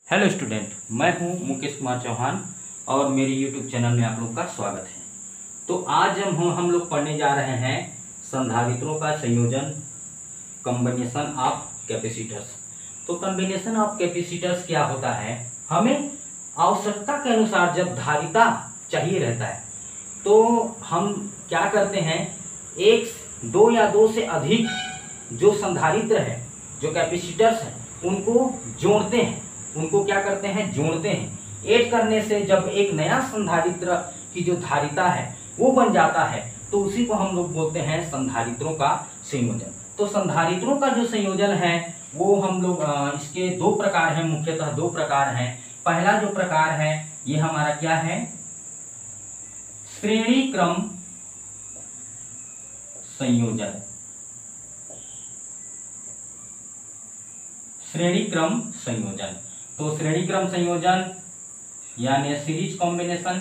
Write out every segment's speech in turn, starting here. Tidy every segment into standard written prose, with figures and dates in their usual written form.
Hello student, मैं हूं मुकेश कुमार चौहान और मेरे यूट्यूब चैनल में आप लोग का स्वागत है। तो आज हम लोग पढ़ने जा रहे हैं संधारित्रों का संयोजन, कॉम्बिनेशन ऑफ कैपेसिटर्स। तो कॉम्बिनेशन ऑफ कैपेसिटर्स क्या होता है? हमें आवश्यकता के अनुसार जब धारिता चाहिए रहता है तो हम क्या करते हैं, एक, दो या दो से अधिक जो संधारित्र है, जो कैपेसिटर्स हैं, उनको जोड़ते हैं। उनको क्या करते हैं? जोड़ते हैं। ऐड करने से जब एक नया संधारित्र की जो धारिता है वो बन जाता है तो उसी को हम लोग बोलते हैं संधारित्रों का संयोजन। तो संधारित्रों का जो संयोजन है वो हम लोग इसके दो प्रकार हैं, मुख्यतः दो प्रकार हैं। पहला जो प्रकार है ये हमारा क्या है? श्रेणी क्रम संयोजन। श्रेणी क्रम संयोजन। तो श्रेणी क्रम संयोजन यानी सीरीज कॉम्बिनेशन।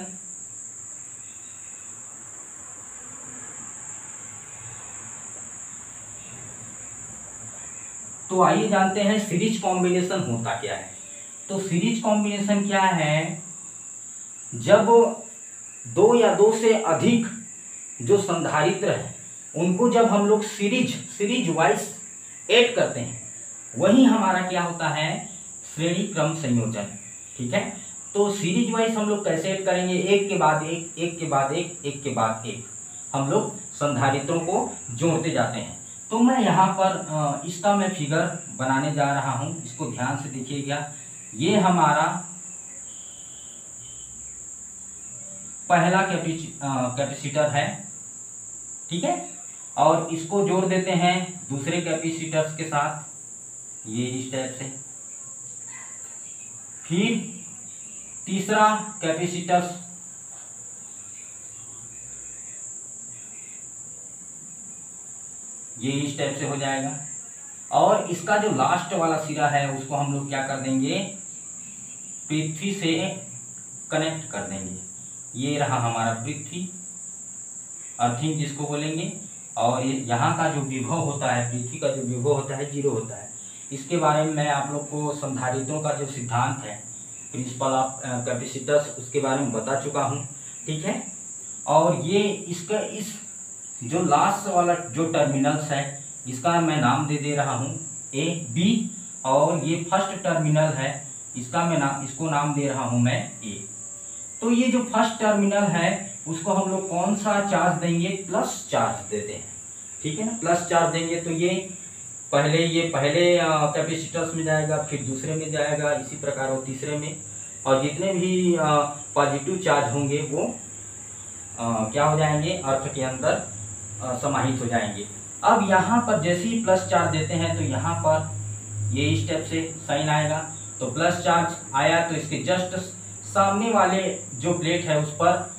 तो आइए जानते हैं सीरीज कॉम्बिनेशन होता क्या है। तो सीरीज कॉम्बिनेशन क्या है? जब दो या दो से अधिक जो संधारित्र है उनको जब हम लोग सीरीज वाइज ऐड करते हैं, वही हमारा क्या होता है? श्रेणी क्रम संयोजन। ठीक है। तो सीरीज वाइज हम लोग कैसे ऐड करेंगे? एक के बाद एक, एक के बाद एक, एक के बाद एक, हम लोग संधारित्रों को जोड़ते जाते हैं। तो मैं यहाँ पर इसका मैं फिगर बनाने जा रहा हूँ, इसको ध्यान से देखिएगा। ये हमारा पहला कैपेसिटर है, ठीक है, और इसको जोड़ देते हैं दूसरे कैपेसिटर्स के साथ, ये इस टाइप से। फिर तीसरा कैपेसिटर्स, ये इस टाइप से हो जाएगा। और इसका जो लास्ट वाला सिरा है उसको हम लोग क्या कर देंगे? पृथ्वी से कनेक्ट कर देंगे। ये रहा हमारा पृथ्वी, अर्थिंग जिसको बोलेंगे। और यहाँ का जो विभव होता है, पृथ्वी का जो विभव होता है, 0 होता है। इसके बारे में मैं आप लोग को संधारित्रों का जो सिद्धांत है, प्रिंसिपल ऑफ कैपेसिटर्स, उसके बारे में बता चुका हूँ। ठीक है। और ये इसका इस जो लास्ट वाला जो टर्मिनल्स है इसका मैं नाम दे रहा हूँ ए, बी, और ये फर्स्ट टर्मिनल है इसका मैं इसको नाम दे रहा हूँ मैं ए। तो ये जो फर्स्ट टर्मिनल है उसको हम लोग कौन सा चार्ज देंगे? प्लस चार्ज देते हैं। ठीक है ना, प्लस चार्ज देंगे तो ये पहले कैपेसिटर्स में जाएगा, फिर दूसरे में जाएगा, इसी प्रकार वो तीसरे में, और जितने भी पॉजिटिव चार्ज होंगे वो क्या हो जाएंगे? अर्थ के अंदर समाहित हो जाएंगे। अब यहाँ पर जैसे ही प्लस चार्ज देते हैं तो यहाँ पर ये इस टाइप से साइन आएगा। तो प्लस चार्ज आया तो इसके जस्ट सामने वाले जो प्लेट है उस पर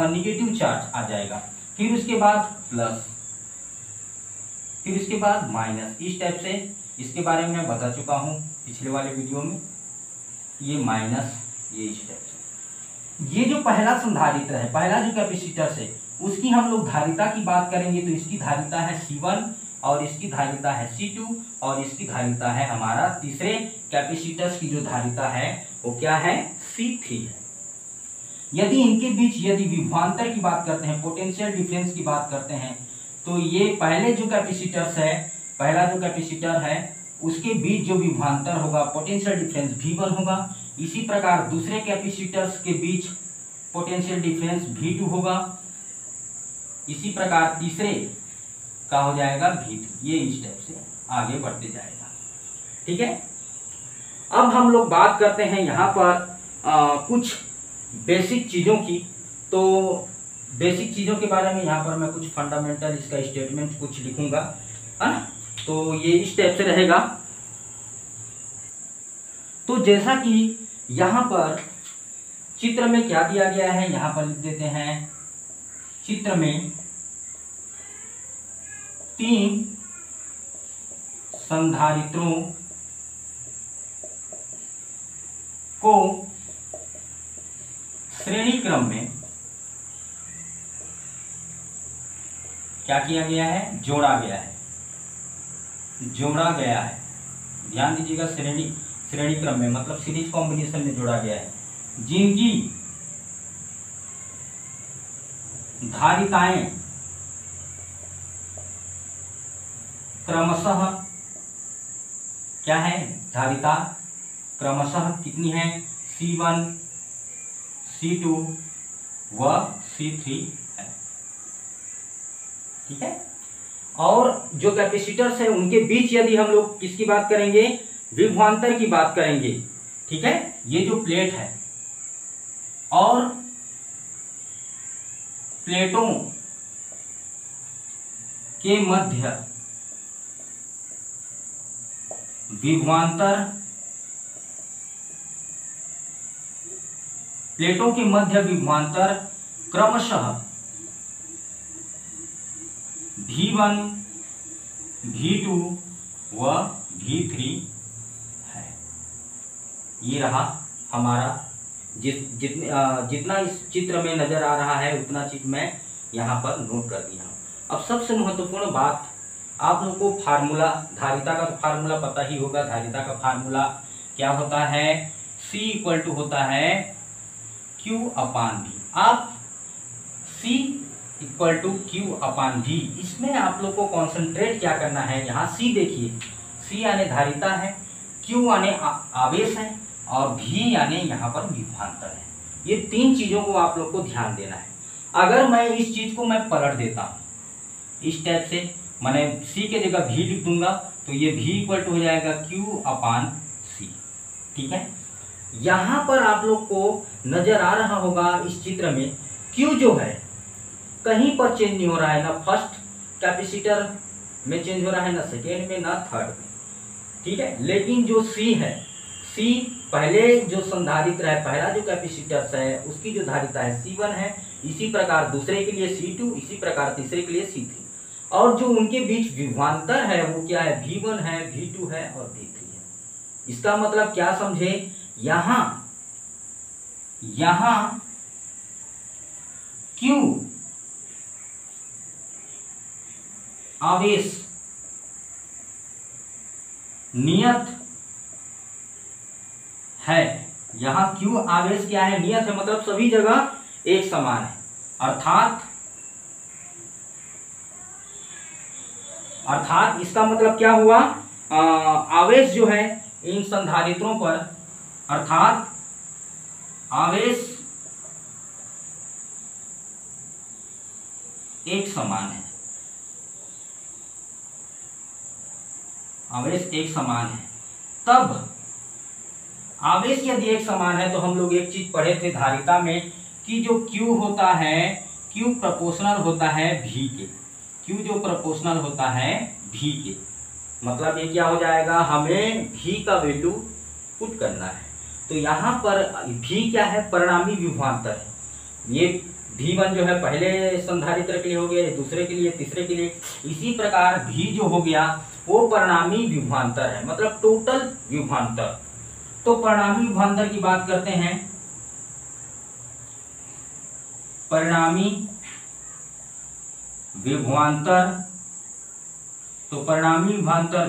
निगेटिव चार्ज आ जाएगा। फिर उसके बाद प्लस, फिर इसके बाद माइनस, इस टाइप से। इसके बारे में मैं बता चुका हूँ पिछले वाले वीडियो में। ये माइनस, ये इस टाइप से। ये जो पहला संधारित्र है, पहला जो कैपेसिटर है, उसकी हम लोग धारिता की बात करेंगे तो इसकी धारिता है C1 और इसकी धारिता है C2 और इसकी धारिता है हमारा तीसरे कैपेसिटर्स की जो धारिता है वो क्या है? C3 है। यदि इनके बीच यदि विभवांतर की बात करते हैं, पोटेंशियल डिफरेंस की बात करते हैं, तो ये पहले जो कैपेसिटर्स है, पहला जो कैपेसिटर है उसके बीच जो विभवांतर होगा, पोटेंशियल डिफरेंस V1 होगा। इसी प्रकार दूसरे कैपेसिटर्स के बीच पोटेंशियल डिफरेंस V2 होगा। इसी प्रकार तीसरे का हो जाएगा V3। ये इस टाइप से आगे बढ़ते जाएगा। ठीक है। अब हम लोग बात करते हैं यहाँ पर कुछ बेसिक चीज़ों की। तो बेसिक चीज़ों के बारे में यहाँ पर मैं कुछ फंडामेंटल इसका स्टेटमेंट कुछ लिखूंगा, है ना। तो ये इस टाइप से रहेगा। तो जैसा कि यहाँ पर चित्र में क्या दिया गया है, यहाँ पर लिख देते हैं। चित्र में 3 संधारित्रों को श्रेणी क्रम में क्या किया गया है? जोड़ा गया है। ध्यान दीजिएगा, श्रेणी क्रम में, मतलब सीरीज कॉम्बिनेशन में जोड़ा गया है, जिनकी धारिताएं क्रमशः क्या है, धारिता क्रमशः कितनी है, C1, C2 व C3 है। ठीक है। और जो कैपेसिटर्स है उनके बीच यदि हम लोग किसकी बात करेंगे, विभवांतर की बात करेंगे। ठीक है। ये जो प्लेट है और प्लेटों के मध्य विभवांतर, प्लेटों के मध्य विभवांतर क्रमशः V1, V2 व V3 है। ये रहा हमारा जितना इस चित्र में नजर आ रहा है उतना चीज मैं यहाँ पर नोट कर दिया हूँ। अब सबसे महत्वपूर्ण बात, आप लोग को फार्मूला, धारिता का तो फार्मूला पता ही होगा। धारिता का फार्मूला क्या होता है, C इक्वल टू होता है Q अपान V। आप C equal to Q upon V, इसमें आप लोग को कॉन्सेंट्रेट क्या करना है, यहाँ C देखिए, C यानी धारिता है, Q यानी आवेश है और V यानी यहाँ पर विभवांतर है। ये तीन चीजों को आप लोग को ध्यान देना है। अगर मैं इस चीज को मैं पलट देता हूँ इस टाइप से, मैंने C के जगह V लिख दूंगा तो ये V इक्वल टू हो जाएगा Q अपान C। ठीक है। यहाँ पर आप लोग को नजर आ रहा होगा इस चित्र में, Q जो है कहीं पर चेंज नहीं हो रहा है, ना फर्स्ट कैपेसिटर में चेंज हो रहा है, ना सेकेंड में, ना थर्ड में। ठीक है। लेकिन जो C है, C पहले जो संधारित्र है, पहला जो कैपेसिटर है उसकी जो धारिता है C1 है, इसी प्रकार दूसरे के लिए C2, इसी प्रकार तीसरे के लिए C3, और जो उनके बीच विभवांतर है वो क्या है, V1 है, V2 है और V3 है। इसका मतलब क्या समझे, यहां Q आवेश नियत है, यहां Q आवेश क्या है, नियत है, मतलब सभी जगह एक समान है। अर्थात इसका मतलब क्या हुआ, आवेश जो है इन संधारित्रों पर, अर्थात आवेश एक समान है, आवेश एक समान है। तब आवेश यदि एक समान है तो हम लोग एक चीज पढ़े थे धारिता में कि जो Q होता है, Q प्रोपोर्शनल होता है V के, Q जो प्रोपोर्शनल होता है V के, मतलब ये क्या हो जाएगा, हमें V का वैल्यू पुट करना है। तो यहाँ पर V क्या है, परिणामी विभवांतर है। ये V1 जो है पहले संधारित्र के लिए हो गया, दूसरे के लिए, तीसरे के लिए, इसी प्रकार V जो हो गया वो परिणामी विभवांतर है, मतलब टोटल विभवांतर। तो परिणामी विभवांतर की बात करते हैं, परिणामी विभवांतर, तो परिणामी विभवांतर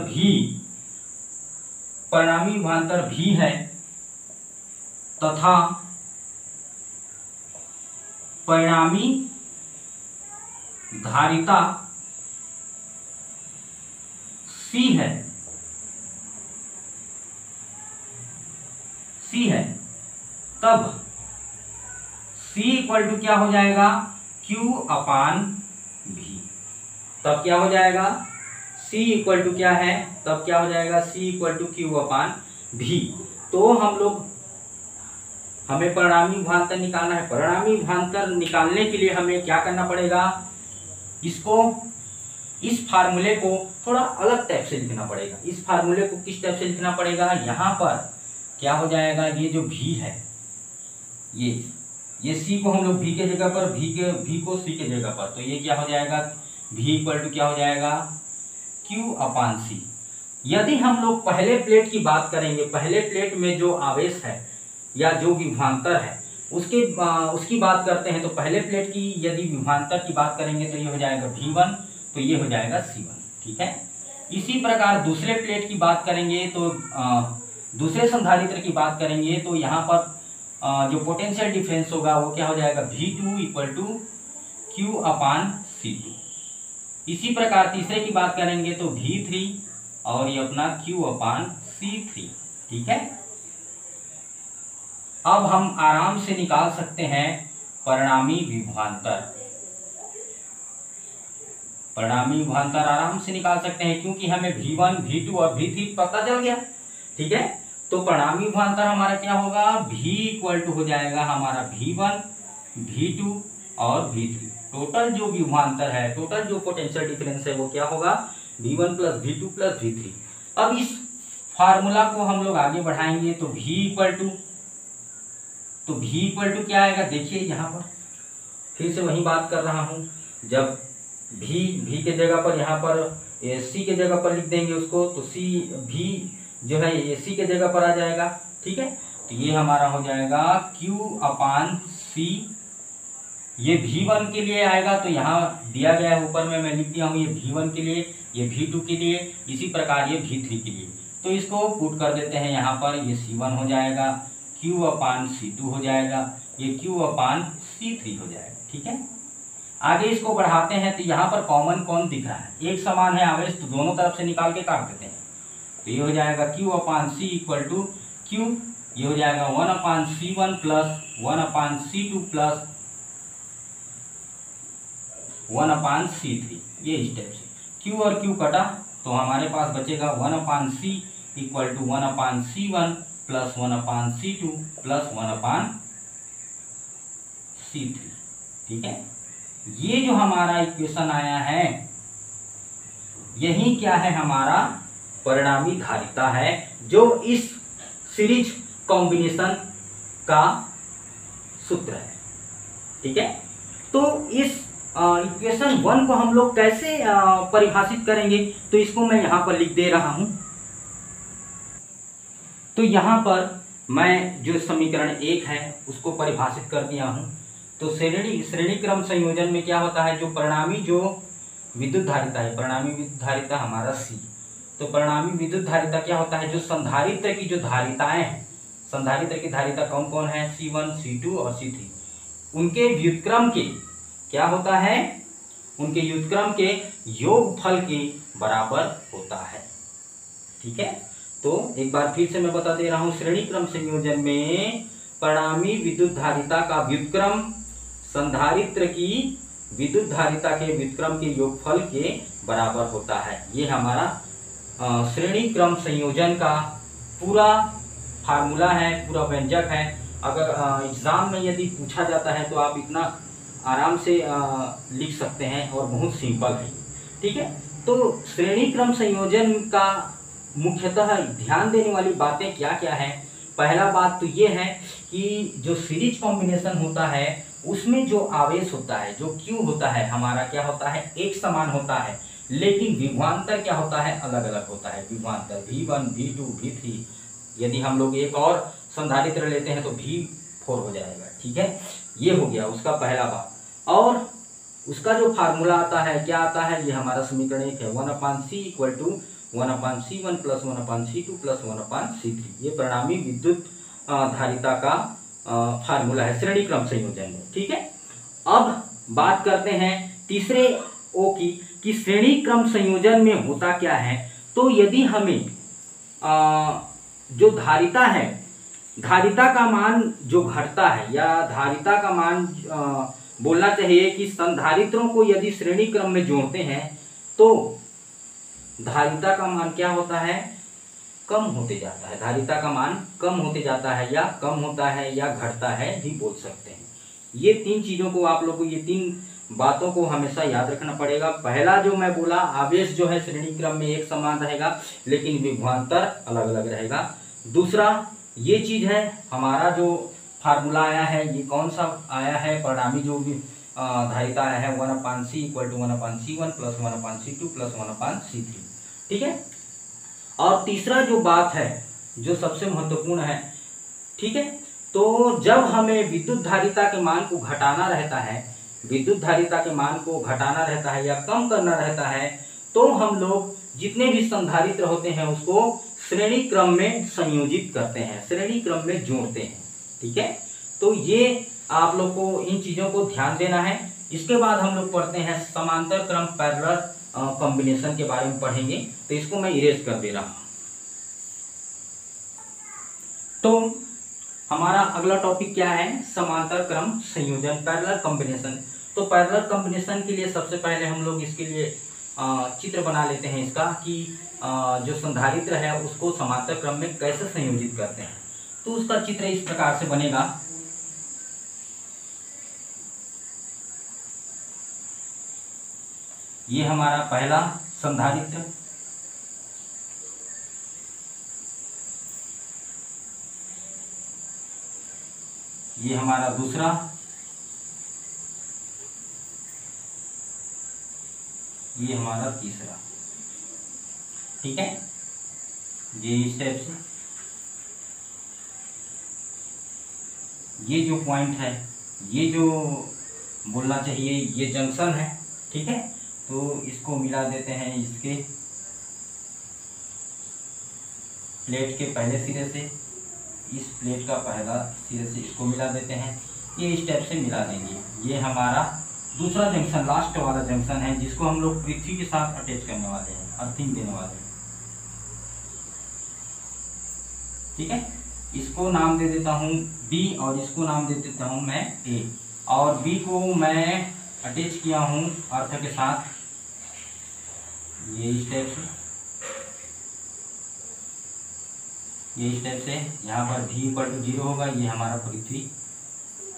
भी है तथा परिणामी धारिता C है, तब C इक्वल टू क्या हो जाएगा, Q अपान V। तब क्या हो जाएगा, C इक्वल टू क्या है, तब क्या हो जाएगा, C equal to Q upon V। तो हमें परिणामी विभवांतर निकालना है। परिणामी विभवांतर निकालने के लिए हमें क्या करना पड़ेगा, इस फार्मूले को थोड़ा अलग टाइप से लिखना पड़ेगा। इस फार्मूले को किस टाइप से लिखना पड़ेगा, यहाँ पर क्या हो जाएगा, ये जो V है, ये C को हम लोग V के जगह पर, V को C के जगह पर, तो ये क्या हो जाएगा, V इक्वल टू क्या हो जाएगा, Q अपान C। यदि हम लोग पहले प्लेट की बात करेंगे, पहले प्लेट में जो आवेश है या जो विभवांतर है उसकी बात करते हैं, तो पहले प्लेट की यदि विभवांतर की बात करेंगे तो ये हो जाएगा V1, तो ये हो जाएगा C1। ठीक है। इसी प्रकार दूसरे प्लेट की बात करेंगे तो दूसरे संधारित्र की बात करेंगे तो यहाँ पर जो पोटेंशियल डिफरेंस होगा वो क्या हो जाएगा, V2 equal to Q upon C2। इसी प्रकार तीसरे की बात करेंगे तो V3 और ये अपना Q अपान C3। ठीक है, अब हम आराम से निकाल सकते हैं परिणामी विभवांतर। परिणामी विभवांतर आराम से निकाल सकते हैं क्योंकि हमें V1, V2 और V3 पता चल गया। ठीक है, तो परिणामी विभवांतर हमारा क्या होगा, V इक्वल टू हो जाएगा हमारा V1, V2 और V3। टोटल जो विभवांतर है, टोटल जो पोटेंशियल डिफरेंस है वो क्या होगा, V1 plus V2 plus V3। अब इस फार्मूला को हम लोग आगे बढ़ाएंगे तो V इक्वल टू क्या आएगा, देखिए यहाँ पर फिर से वही बात कर रहा हूँ। जब V के जगह पर यहाँ पर C के जगह पर लिख देंगे उसको, तो V जो है ये C के जगह पर आ जाएगा। ठीक है, तो ये हमारा हो जाएगा Q अपान C। ये V1 के लिए आएगा, तो यहाँ दिया गया है ऊपर में मैं लिख दिया हूँ, ये V1 के लिए, ये V2 के लिए, इसी प्रकार ये V3 के लिए। तो इसको पुट कर देते हैं यहाँ पर, ये C1 हो जाएगा, Q अपान C2 हो जाएगा, ये Q अपान C3 हो जाएगा। ठीक है, आगे इसको बढ़ाते हैं तो यहाँ पर कॉमन कौन दिख रहा है, एक समान है आवेश, तो दोनों तरफ से निकाल के काट देते हैं। तो ये हो जाएगा Q upon C equal to Q, ये हो जाएगा 1 upon C1 plus 1 upon C2 plus 1 upon C3। ये स्टेप से Q और Q कटा तो हमारे पास बचेगा 1 upon C equal to 1 upon C1 plus 1 upon C2 plus 1 upon C3। ठीक है, ये जो हमारा इक्वेशन आया है यही क्या है, हमारा परिणामी धारिता है, जो इस सीरीज कॉम्बिनेशन का सूत्र है। ठीक है, तो इस इक्वेशन 1 को हम लोग कैसे परिभाषित करेंगे, तो इसको मैं यहाँ पर लिख दे रहा हूं। तो यहाँ पर मैं जो समीकरण 1 है उसको परिभाषित कर दिया हूं। तो श्रेणी क्रम संयोजन में क्या होता है, जो परिणामी जो विद्युत धारिता है, परिणामी विद्युत धारिता हमारा C। तो परिणामी विद्युत धारिता क्या होता है, जो संधारित्र की जो धारिताएं हैं, संधारित्र की धारिता कौन कौन है, C1, C2 और C3, उनके व्युत्क्रम के क्या होता है, उनके व्युत्क्रम के योगफल के बराबर होता है। ठीक है, तो एक बार फिर से मैं बता दे रहा हूं, श्रेणी क्रम संयोजन में परिणामी विद्युत धारिता का व्युत्क्रम संधारित्र की विद्युत धारिता के व्युत्क्रम के योगफल के बराबर होता है। ये हमारा श्रेणी क्रम संयोजन का पूरा फार्मूला है, पूरा व्यंजक है। अगर एग्जाम में यदि पूछा जाता है तो आप इतना आराम से लिख सकते हैं और बहुत सिंपल है। ठीक है, तो श्रेणी क्रम संयोजन का मुख्यतः ध्यान देने वाली बातें क्या क्या है। पहला बात तो ये है कि जो सीरीज कॉम्बिनेशन होता है उसमें जो आवेश होता है, जो Q होता है हमारा क्या होता है, एक समान होता है, लेकिन विभवांतर क्या होता है, अलग अलग होता है। विभवांतर V1, V2, V3, यदि हम लोग एक और संधारित्र लेते हैं तो V4 हो जाएगा। ठीक है, ये हो गया उसका पहला बात। और उसका जो फार्मूला आता है क्या आता है, ये हमारा समीकरण 1 है, 1 upon C equal to 1 upon C1 plus 1 upon C2 plus 1 upon C3। ये परिणामी विद्युत धारिता का फार्मूला है श्रेणी क्रम संयोजन में। ठीक है, अब बात करते हैं तीसरे O की, कि श्रेणी क्रम संयोजन में होता क्या है। तो यदि हमें जो धारिता है, धारिता का मान जो घटता है, या धारिता का मान बोलना चाहिए कि संधारित्रों को यदि श्रेणी क्रम में जोड़ते हैं तो धारिता का मान क्या होता है, कम होते जाता है। धारिता का मान कम होते जाता है, या कम होता है, या घटता है भी बोल सकते हैं। ये तीन चीजों को आप लोग को, ये तीन बातों को हमेशा याद रखना पड़ेगा। पहला जो मैं बोला, आवेश जो है श्रेणी क्रम में एक समान रहेगा लेकिन विभवांतर अलग अलग रहेगा। दूसरा ये चीज है, हमारा जो फार्मूला आया है ये कौन सा आया है, परिणामी जो भी धारिता आया है 1 upon C equal to 1 upon C1 plus 1 upon C2 plus 1 upon C3। ठीक है, और तीसरा जो बात है जो सबसे महत्वपूर्ण है, ठीक है, तो जब हमें विद्युत धारिता के मान को घटाना रहता है, विद्युत धारिता के मान को घटाना रहता है या कम करना रहता है, तो हम लोग जितने भी संधारित्र होते हैं उसको श्रेणी क्रम में संयोजित करते हैं, श्रेणी क्रम में जोड़ते हैं। ठीक है, तो ये आप लोग को इन चीजों को ध्यान देना है। इसके बाद हम लोग पढ़ते हैं समांतर क्रम पैरेलल कॉम्बिनेशन के बारे में पढ़ेंगे। तो इसको मैं इरेज कर दे रहा हूं। तो हमारा अगला टॉपिक क्या है, समांतर क्रम संयोजन, पैरेलल कॉम्बिनेशन। तो पैरेलल कॉम्बिनेशन के लिए सबसे पहले हम लोग इसके लिए चित्र बना लेते हैं इसका कि जो संधारित्र है उसको समांतर क्रम में कैसे संयोजित करते हैं। तो उसका चित्र इस प्रकार से बनेगा। ये हमारा पहला संधारित्र, ये हमारा दूसरा, ये हमारा तीसरा। ठीक है, ये इस टाइप से ये जो पॉइंट है, ये जो बोलना चाहिए ये जंक्शन है। ठीक है, तो इसको मिला देते हैं इसके प्लेट के पहले सिरे से, इस प्लेट का पहला सिरे से इसको मिला देते हैं। ये इस टाइप से मिला देंगे। ये हमारा दूसरा जंक्शन, लास्ट वाला जंक्शन है जिसको हम लोग पृथ्वी के साथ अटैच करने वाले हैं, अर्थिंग देने वाले हैं। ठीक है, इसको नाम दे देता हूँ बी और इसको नाम दे देता हूँ मैं ए। और बी को मैं अटैच किया हूँ अर्थ के साथ, ये इस टाइप से, ये इस टाइप से। यहाँ पर भी इक्वल टू 0 होगा, ये हमारा पृथ्वी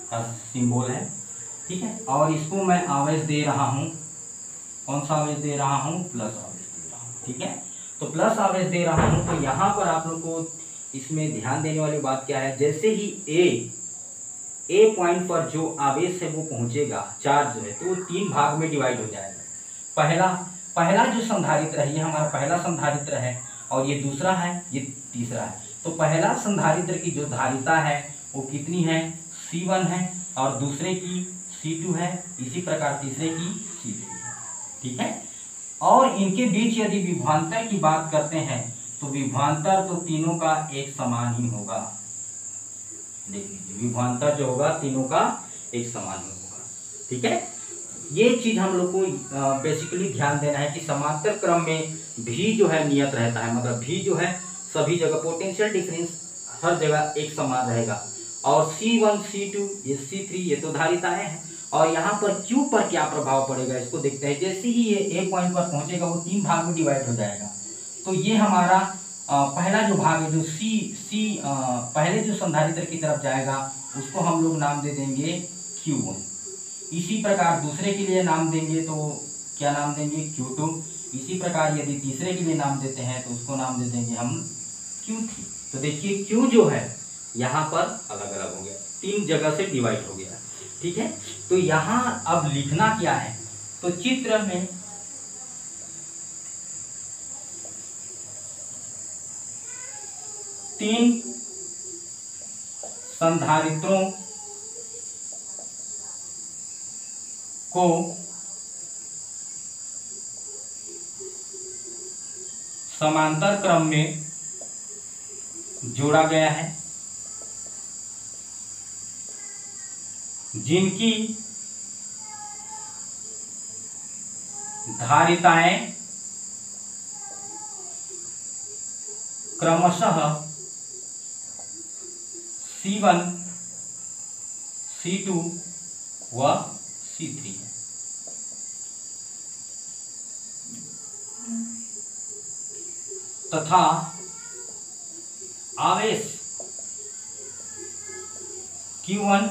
का सिंबल है। ठीक है, और इसको मैं आवेश दे रहा हूँ, कौन सा आवेश दे रहा हूँ, प्लस आवेश दे रहा हूँ। ठीक है, तो प्लस आवेश दे रहा हूँ। तो यहाँ पर आप लोग को इसमें ध्यान देने वाली बात क्या है, जैसे ही ए पॉइंट पर जो आवेश है वो पहुंचेगा, चार्ज जो है, तो वो 3 भाग में डिवाइड हो जाएगा। पहला जो संधारित्र है, ये हमारा पहला संधारित्र है, और ये दूसरा है, ये तीसरा है। तो पहला संधारित्र की जो धारिता है वो कितनी है, C1 है, और दूसरे की C2 है, इसी प्रकार तीसरे की C3 है। ठीक है, और इनके बीच यदि विभवांतर की बात करते हैं तो विभवांतर तो तीनों का एक समान ही होगा। देख लीजिए, विभवांतर जो होगा तीनों का एक समान ही होगा। ठीक है, ये चीज हम लोग को बेसिकली ध्यान देना है कि समांतर क्रम में भी जो है नियत रहता है, मतलब भी जो है सभी जगह पोटेंशियल डिफरेंस हर जगह एक समान रहेगा। और C1 C2 ये C3 ये तो धारिताएं हैं। और यहाँ पर Q पर क्या प्रभाव पड़ेगा इसको देखते हैं। जैसे ही ये ए पॉइंट पर पहुंचेगा वो 3 भाग में डिवाइड हो जाएगा। तो ये हमारा पहला जो भाग है जो पहले जो संधारित्र की तरफ जाएगा उसको हम लोग नाम दे देंगे Q1। इसी प्रकार दूसरे के लिए नाम देंगे तो क्या नाम देंगे, Q2। इसी प्रकार यदि तीसरे के लिए नाम देते हैं तो उसको नाम दे देंगे हम Q3। तो देखिए Q जो है यहाँ पर अलग अलग हो गया, 3 जगह से डिवाइड हो गया। ठीक है, तो यहाँ अब लिखना क्या है, तो चित्र में तीन संधारित्रों को समांतर क्रम में जोड़ा गया है, जिनकी धारिताएं क्रमशः C1 C2 व C3 है। तथा आवेश Q1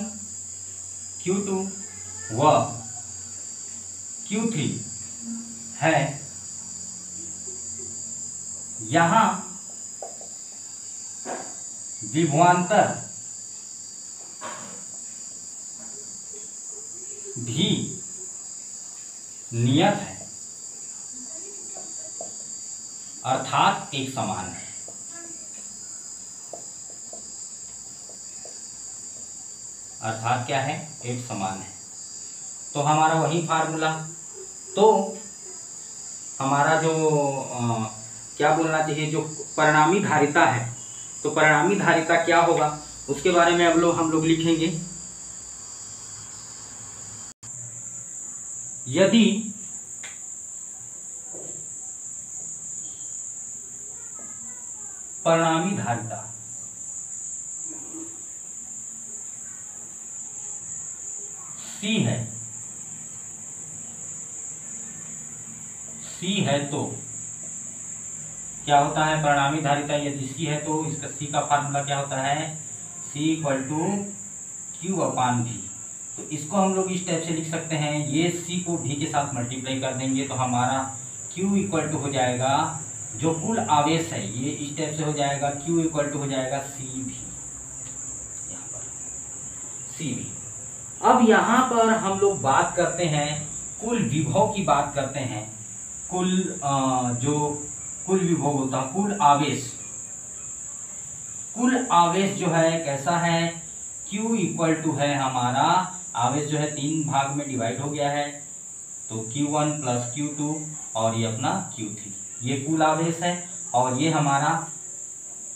Q2 व Q3 है। यहाँ विभवांतर भी नियत है, अर्थात एक समान है। अर्थात क्या है, एक समान है। तो हमारा वही फार्मूला, तो हमारा जो क्या बोलना चाहिए, जो परिणामी धारिता है। तो परिणामी धारिता क्या होगा उसके बारे में अब हम लोग लिखेंगे। यदि परिणामी धारिता C है तो क्या होता है परिणामी धारिता यदि C है तो इसका C का फार्मूला क्या होता है, C इक्वल टू Q/V। तो इसको हम लोग इस टाइप से लिख सकते हैं, ये C को V के साथ मल्टीप्लाई कर देंगे तो हमारा Q इक्वल टू हो जाएगा जो कुल आवेश है, ये इस टाइप से हो जाएगा, Q इक्वल टू हो जाएगा CV, यहाँ पर CV। अब यहाँ पर हम लोग बात करते हैं कुल विभव की बात करते हैं, जो कुल विभव होता है, कुल आवेश जो है कैसा है, Q इक्वल टू है हमारा आवेश जो है 3 भाग में डिवाइड हो गया है, तो Q1 प्लस Q2 और ये अपना Q3, ये कुल आवेश है। और ये हमारा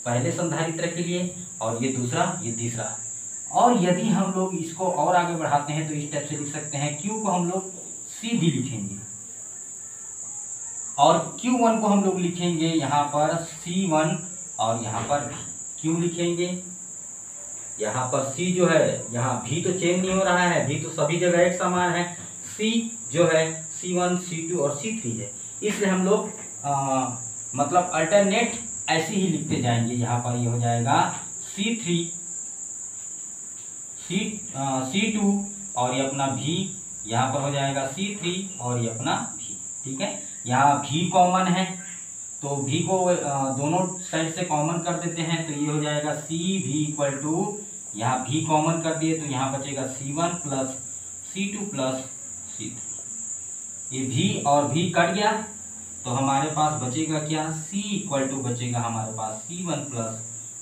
पहले संधारित्र के लिए और ये दूसरा, ये तीसरा। और यदि हम लोग इसको और आगे बढ़ाते हैं तो इस टाइप से लिख सकते हैं, Q को हम लोग सीधी लिखेंगे और Q1 को हम लोग लिखेंगे यहाँ पर C1 और यहाँ पर Q लिखेंगे। यहाँ पर C जो है, यहाँ V तो चेंज नहीं हो रहा है, V तो सभी जगह एक समान है, C जो है C1 C2 और C3 है, इसलिए हम लोग मतलब अल्टरनेट ऐसे ही लिखते जाएंगे। यहाँ पर ये हो जाएगा C3 C2 और ये अपना V, यहाँ पर हो जाएगा C3 और ये अपना V, ठीक है। यहाँ V कॉमन है तो V को दोनों साइड से कॉमन कर देते हैं, तो ये हो जाएगा CV इक्वल टू, यहाँ V कॉमन कर दिए तो यहाँ बचेगा C1 plus C2 plus C3, ये V और V कट गया तो हमारे पास बचेगा क्या, C इक्वल टू बचेगा हमारे पास C1 plus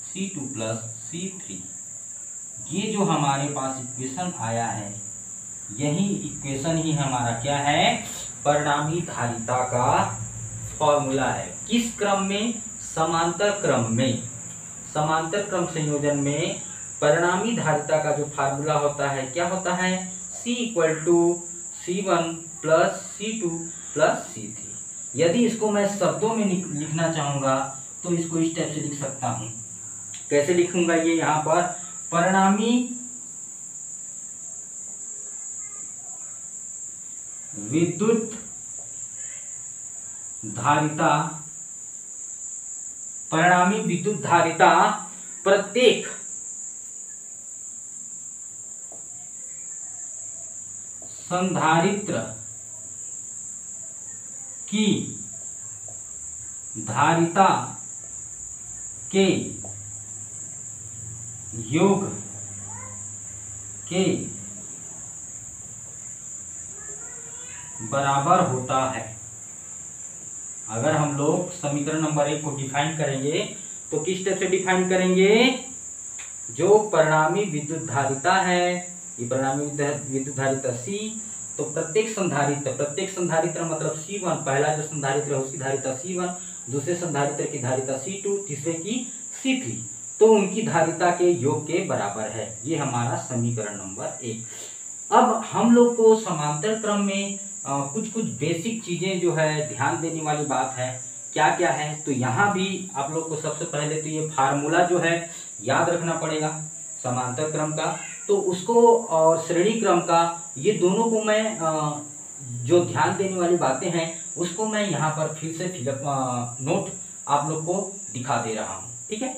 C2 plus C3। ये जो हमारे पास इक्वेशन आया है, यही इक्वेशन ही हमारा क्या है, परिणामी धारिता का फॉर्मूला है। किस क्रम में, समांतर क्रम में, समांतर क्रम संयोजन में परिणामी धारिता का जो फार्मूला होता है क्या होता है, C equal to C1 plus C2 plus C3। यदि इसको मैं शब्दों में लिखना चाहूंगा तो इसको इस टाइप से लिख सकता हूं, कैसे लिखूंगा, ये यहाँ पर परिणामी विद्युत धारिता, परिणामी विद्युत धारिता प्रत्येक संधारित्र की धारिता के योग के बराबर होता है। अगर हम लोग समीकरण नंबर 1 को डिफाइन करेंगे तो किस तरह से डिफाइन करेंगे, जो परिणामी विद्युत धारिता है, ये परिणामी विद्युत धारिता C, तो प्रत्येक संधारित्र मतलब C1, पहला जो संधारित्र है उसकी धारिता C1, दूसरे संधारित्र की धारिता C2, तीसरे की C3, तो उनकी धारिता के योग के बराबर है। ये हमारा समीकरण नंबर 1। अब हम लोग को समांतर क्रम में कुछ बेसिक चीजें जो है ध्यान देने वाली बात है, क्या क्या है, तो यहाँ भी आप लोग को सबसे पहले तो ये फार्मूला जो है याद रखना पड़ेगा समांतर क्रम का, तो उसको और श्रेणी क्रम का, ये दोनों को मैं जो ध्यान देने वाली बातें हैं उसको मैं यहाँ पर फिर से फिलअप नोट आप लोग को दिखा दे रहा हूँ, ठीक है।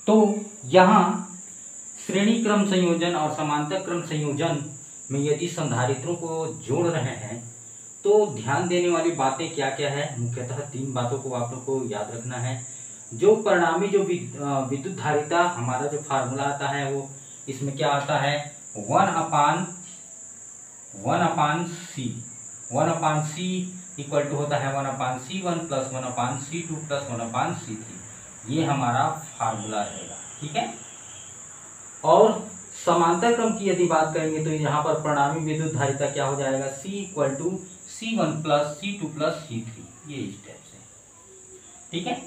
तो यहाँ श्रेणी क्रम संयोजन और समांतर क्रम संयोजन में यदि संधारित्रों को जोड़ रहे हैं तो ध्यान देने वाली बातें क्या क्या है, मुख्यतः 3 बातों को आप लोग को याद रखना है। जो परिणामी जो विद्युत धारिता हमारा जो फार्मूला आता है वो इसमें क्या आता है, 1/C इक्वल टू होता है 1/C1 plus 1/C2 plus 1/C3, ये हमारा फार्मूला रहेगा, ठीक है। और समांतर क्रम की यदि बात करेंगे तो यहाँ पर परिणामी विद्युत धारिता क्या हो जाएगा, C equal to C1 plus C2 plus C3, ये इस टाइप से। ठीक है।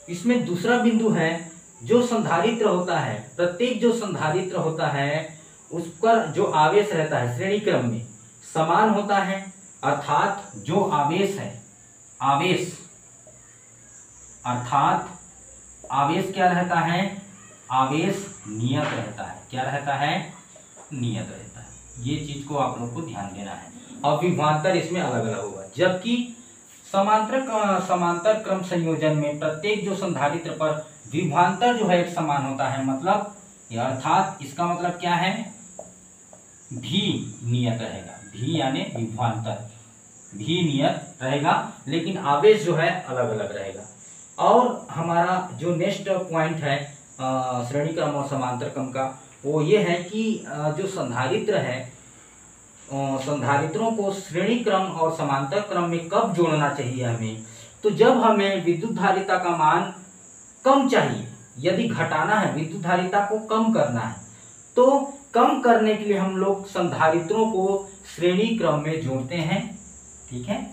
इसमें दूसरा बिंदु है, जो संधारित्र होता है, प्रत्येक जो संधारित्र होता है उस पर जो आवेश रहता है श्रेणी क्रम में समान होता है, अर्थात जो आवेश है, आवेश अर्थात आवेश क्या रहता है, आवेश नियत रहता है। क्या रहता है, नियत रहता है। ये चीज को आप लोग को ध्यान देना है। और विभवांतर इसमें अलग अलग होगा, जबकि समांतर क्रम संयोजन में प्रत्येक जो संधारित्र पर विभवांतर जो है एक समान होता है, मतलब अर्थात इसका मतलब क्या है, भी नियत रहेगा। भी यानी विभवांतर, भी नियत रहेगा, लेकिन आवेश जो है अलग अलग रहेगा। और हमारा जो नेक्स्ट पॉइंट है श्रेणी क्रम और समांतर क्रम का, वो ये है कि जो संधारित्र है, संधारित्रों को श्रेणी क्रम और समांतर क्रम में कब जोड़ना चाहिए हमें, तो जब हमें विद्युत धारिता का मान कम चाहिए, यदि घटाना है, विद्युत धारिता को कम करना है, तो कम करने के लिए हम लोग संधारित्रों को श्रेणी क्रम में जोड़ते हैं, ठीक है।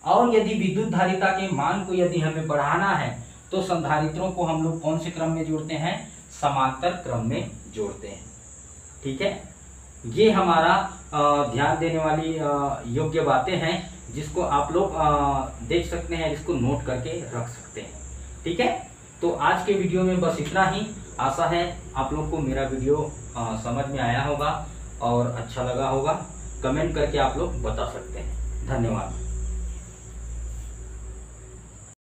और यदि विद्युत धारिता के मान को यदि हमें बढ़ाना है, तो संधारित्रों को हम लोग कौन से क्रम में जोड़ते हैं, समांतर क्रम में जोड़ते हैं, ठीक है। ये हमारा ध्यान देने वाली योग्य बातें हैं, जिसको आप लोग देख सकते हैं, इसको नोट करके रख सकते हैं, ठीक है। तो आज के वीडियो में बस इतना ही। आशा है आप लोग को मेरा वीडियो समझ में आया होगा और अच्छा लगा होगा। कमेंट करके आप लोग बता सकते हैं। धन्यवाद।